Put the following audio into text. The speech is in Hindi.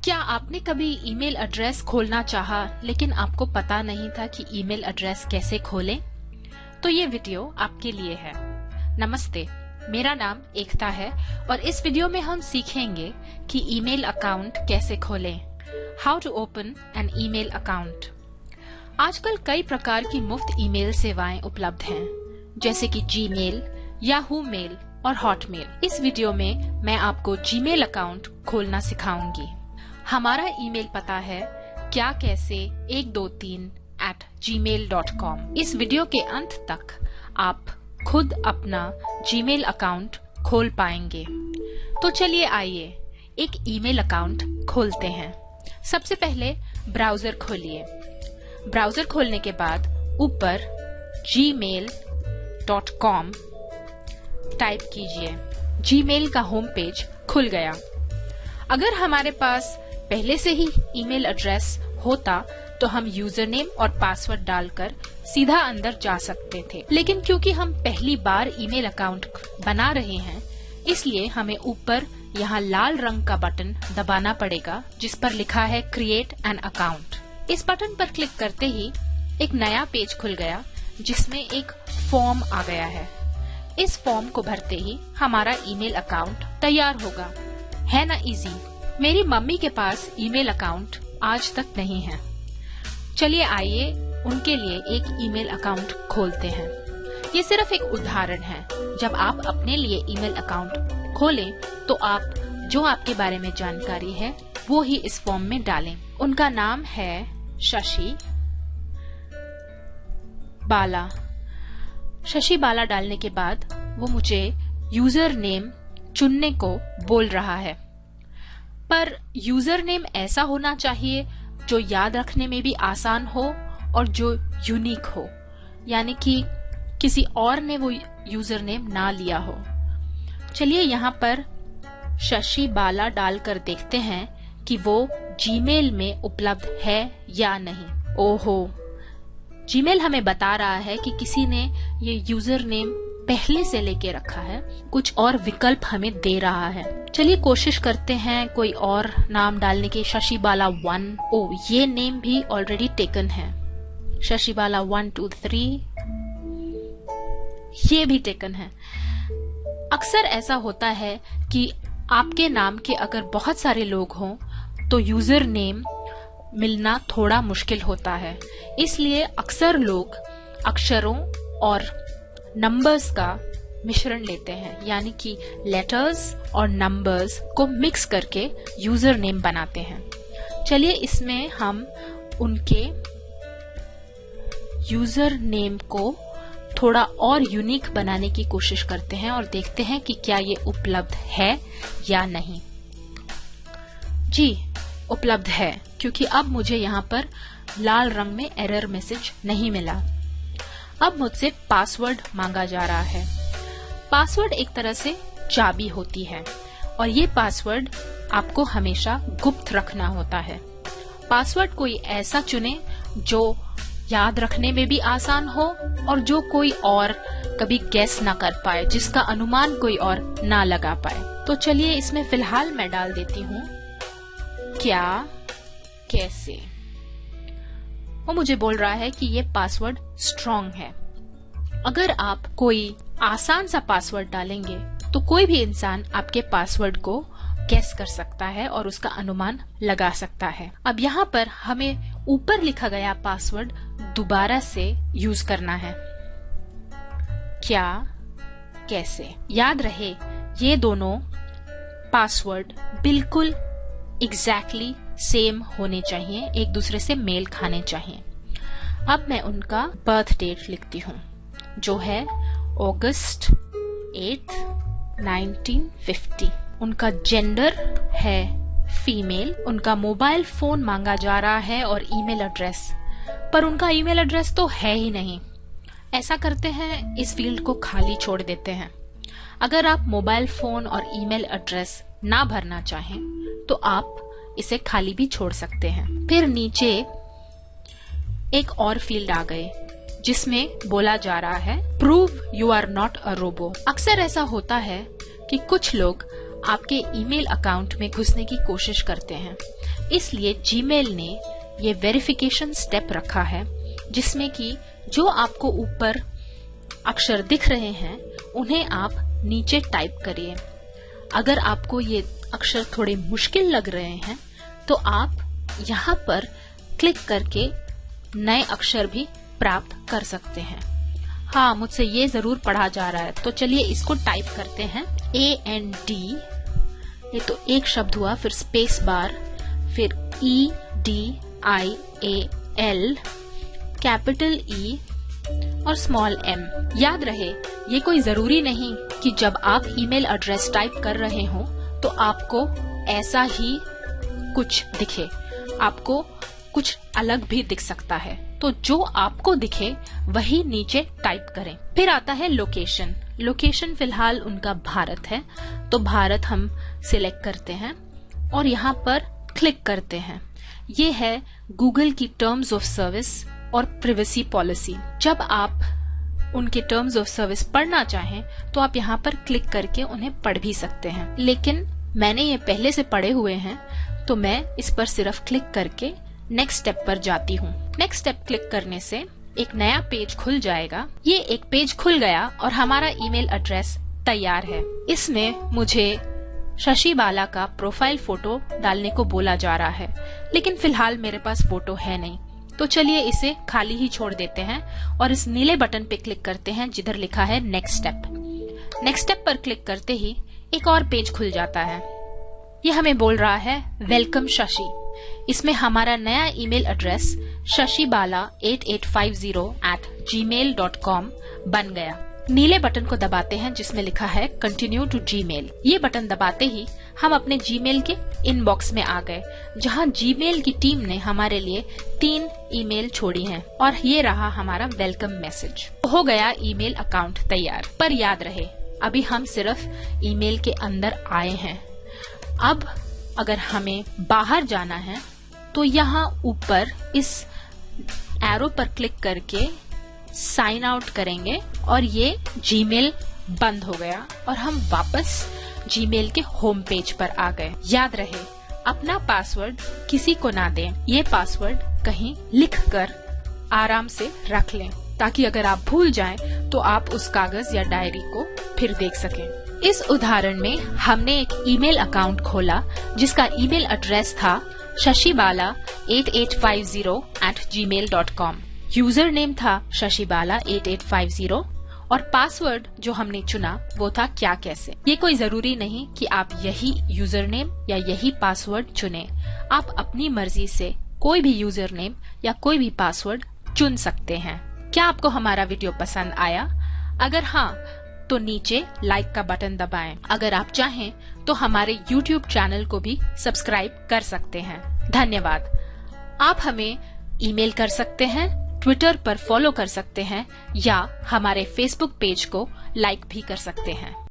क्या आपने कभी ईमेल एड्रेस खोलना चाहा लेकिन आपको पता नहीं था कि ईमेल एड्रेस कैसे खोलें? तो ये वीडियो आपके लिए है। नमस्ते, मेरा नाम एकता है और इस वीडियो में हम सीखेंगे कि ईमेल अकाउंट कैसे खोलें। How to open an email account. आजकल कई प्रकार की मुफ्त ईमेल सेवाएं उपलब्ध हैं, जैसे कि जीमेल, याहू मेल और हॉटमेल। इस वीडियो में मैं आपको जीमेल अकाउंट खोलना सिखाऊंगी। हमारा ईमेल पता है क्या कैसे 123@gmail.com। इस वीडियो के अंत तक आप खुद अपना जीमेल अकाउंट खोल पाएंगे। तो चलिए आइए एक ईमेल अकाउंट खोलते हैं। सबसे पहले ब्राउजर खोलिए। ब्राउजर खोलने के बाद ऊपर gmail.com टाइप कीजिए। जीमेल का होम पेज खुल गया। अगर हमारे पास पहले से ही ईमेल एड्रेस होता तो हम यूजर नेम और पासवर्ड डालकर सीधा अंदर जा सकते थे, लेकिन क्योंकि हम पहली बार ईमेल अकाउंट बना रहे हैं, इसलिए हमें ऊपर यहाँ लाल रंग का बटन दबाना पड़ेगा जिस पर लिखा है क्रिएट एन अकाउंट। इस बटन पर क्लिक करते ही एक नया पेज खुल गया जिसमें एक फॉर्म आ गया है। इस फॉर्म को भरते ही हमारा ईमेल अकाउंट तैयार होगा। है ना इजी? मेरी मम्मी के पास ईमेल अकाउंट आज तक नहीं है। चलिए आइए उनके लिए एक ईमेल अकाउंट खोलते हैं। ये सिर्फ एक उदाहरण है। जब आप अपने लिए ईमेल अकाउंट खोलें तो आप जो आपके बारे में जानकारी है वो ही इस फॉर्म में डालें। उनका नाम है शशि बाला। शशि बाला डालने के बाद वो मुझे यूजर नेम चुनने को बोल रहा है, पर यूजर नेम ऐसा होना चाहिए जो याद रखने में भी आसान हो और जो यूनिक हो, यानी कि किसी और ने वो यूजर नेम ना लिया हो। चलिए यहाँ पर शशि बाला डालकर देखते हैं कि वो जीमेल में उपलब्ध है या नहीं। ओहो, जीमेल हमें बता रहा है कि किसी ने ये यूजर नेम पहले से लेके रखा है, कुछ और विकल्प हमें दे रहा है। चलिए कोशिश करते हैं कोई और नाम डालने की। शशि बाला 1। ओ, ये नेम भी ऑलरेडी टेकन है। शशि बाला 1 2 3 ये भी टेकन है। अक्सर ऐसा होता है कि आपके नाम के अगर बहुत सारे लोग हों तो यूजर नेम मिलना थोड़ा मुश्किल होता है। इसलिए अक्सर लोग अक्षरों और नंबर्स का मिश्रण लेते हैं, यानी कि लेटर्स और नंबर्स को मिक्स करके यूजर नेम बनाते हैं। चलिए इसमें हम उनके यूजर नेम को थोड़ा और यूनिक बनाने की कोशिश करते हैं और देखते हैं कि क्या ये उपलब्ध है या नहीं। जी, उपलब्ध है, क्योंकि अब मुझे यहाँ पर लाल रंग में एरर मैसेज नहीं मिला। अब मुझसे पासवर्ड मांगा जा रहा है। पासवर्ड एक तरह से चाबी होती है और ये पासवर्ड आपको हमेशा गुप्त रखना होता है। पासवर्ड कोई ऐसा चुने जो याद रखने में भी आसान हो और जो कोई और कभी गेस ना कर पाए, जिसका अनुमान कोई और ना लगा पाए। तो चलिए इसमें फिलहाल मैं डाल देती हूँ क्या कैसे। वो मुझे बोल रहा है कि ये पासवर्ड स्ट्रॉन्ग है। अगर आप कोई आसान सा पासवर्ड डालेंगे तो कोई भी इंसान आपके पासवर्ड को गेस कर सकता है और उसका अनुमान लगा सकता है। अब यहाँ पर हमें ऊपर लिखा गया पासवर्ड दोबारा से यूज करना है। क्या कैसे। याद रहे, ये दोनों पासवर्ड बिल्कुल एग्जैक्टली सेम होने चाहिए, एक दूसरे से मेल खाने चाहिए। अब मैं उनका बर्थ डेट लिखती हूँ जो है अगस्त 8, 1950। उनका जेंडर है फीमेल। उनका मोबाइल फोन मांगा जा रहा है और ईमेल एड्रेस, पर उनका ईमेल एड्रेस तो है ही नहीं। ऐसा करते हैं, इस फील्ड को खाली छोड़ देते हैं। अगर आप मोबाइल फोन और ईमेल एड्रेस ना भरना चाहें तो आप इसे खाली भी छोड़ सकते हैं। फिर नीचे एक और फील्ड आ गए जिसमें बोला जा रहा है prove you are not a robot. अक्सर ऐसा होता है कि कुछ लोग आपके ईमेल अकाउंट में घुसने की कोशिश करते हैं। इसलिए जीमेल ने ये वेरिफिकेशन स्टेप रखा है जिसमें कि जो आपको ऊपर अक्षर दिख रहे हैं उन्हें आप नीचे टाइप करिए। अगर आपको ये अक्षर थोड़े मुश्किल लग रहे हैं तो आप यहाँ पर क्लिक करके नए अक्षर भी प्राप्त कर सकते हैं। हाँ, मुझसे ये जरूर पढ़ा जा रहा है, तो चलिए इसको टाइप करते हैं। AND, ये तो एक शब्द हुआ, फिर स्पेस बार, फिर EDIAL, कैपिटल E और स्मॉल m। याद रहे, ये कोई जरूरी नहीं कि जब आप ईमेल एड्रेस टाइप कर रहे हो तो आपको ऐसा ही कुछ दिखे, आपको कुछ अलग भी दिख सकता है। तो जो आपको दिखे वही नीचे टाइप करें। फिर आता है लोकेशन। लोकेशन फिलहाल उनका भारत है, तो भारत हम सिलेक्ट करते हैं और यहाँ पर क्लिक करते हैं। ये है गूगल की टर्म्स ऑफ सर्विस और प्राइवेसी पॉलिसी। जब आप उनके टर्म्स ऑफ सर्विस पढ़ना चाहें तो आप यहाँ पर क्लिक करके उन्हें पढ़ भी सकते हैं, लेकिन मैंने ये पहले से पढ़े हुए हैं तो मैं इस पर सिर्फ क्लिक करके नेक्स्ट स्टेप पर जाती हूँ। नेक्स्ट स्टेप क्लिक करने से एक नया पेज खुल जाएगा। ये एक पेज खुल गया और हमारा ईमेल एड्रेस तैयार है। इसमें मुझे शशि बाला का प्रोफाइल फोटो डालने को बोला जा रहा है, लेकिन फिलहाल मेरे पास फोटो है नहीं, तो चलिए इसे खाली ही छोड़ देते हैं और इस नीले बटन पे क्लिक करते हैं जिधर लिखा है नेक्स्ट स्टेप। नेक्स्ट स्टेप पर क्लिक करते ही एक और पेज खुल जाता है। ये हमें बोल रहा है वेलकम शशि। इसमें हमारा नया ईमेल एड्रेस shashibala8850@gmail.com बन गया। नीले बटन को दबाते हैं जिसमें लिखा है कंटिन्यू टू जीमेल। ये बटन दबाते ही हम अपने जीमेल के इनबॉक्स में आ गए, जहां जीमेल की टीम ने हमारे लिए 3 ईमेल छोड़ी हैं और ये रहा हमारा वेलकम मैसेज। हो गया ईमेल अकाउंट तैयार। पर याद रहे, अभी हम सिर्फ ईमेल के अंदर आए हैं। अब अगर हमें बाहर जाना है तो यहाँ ऊपर इस एरो पर क्लिक करके साइन आउट करेंगे और ये जीमेल बंद हो गया और हम वापस जीमेल के होम पेज पर आ गए। याद रहे, अपना पासवर्ड किसी को ना दें। ये पासवर्ड कहीं लिखकर आराम से रख लें ताकि अगर आप भूल जाएं तो आप उस कागज या डायरी को फिर देख सकें। इस उदाहरण में हमने एक ईमेल अकाउंट खोला जिसका ईमेल एड्रेस था shashibala8850@gmail.com। यूजर नेम था shashibala8850 और पासवर्ड जो हमने चुना वो था क्या कैसे। ये कोई जरूरी नहीं कि आप यही यूजर नेम या यही पासवर्ड चुनें। आप अपनी मर्जी से कोई भी यूजर नेम या कोई भी पासवर्ड चुन सकते हैं। क्या आपको हमारा वीडियो पसंद आया? अगर हाँ तो नीचे लाइक का बटन दबाएं। अगर आप चाहें तो हमारे YouTube चैनल को भी सब्सक्राइब कर सकते हैं। धन्यवाद। आप हमें ईमेल कर सकते हैं, ट्विटर पर फॉलो कर सकते हैं या हमारे फेसबुक पेज को लाइक भी कर सकते हैं।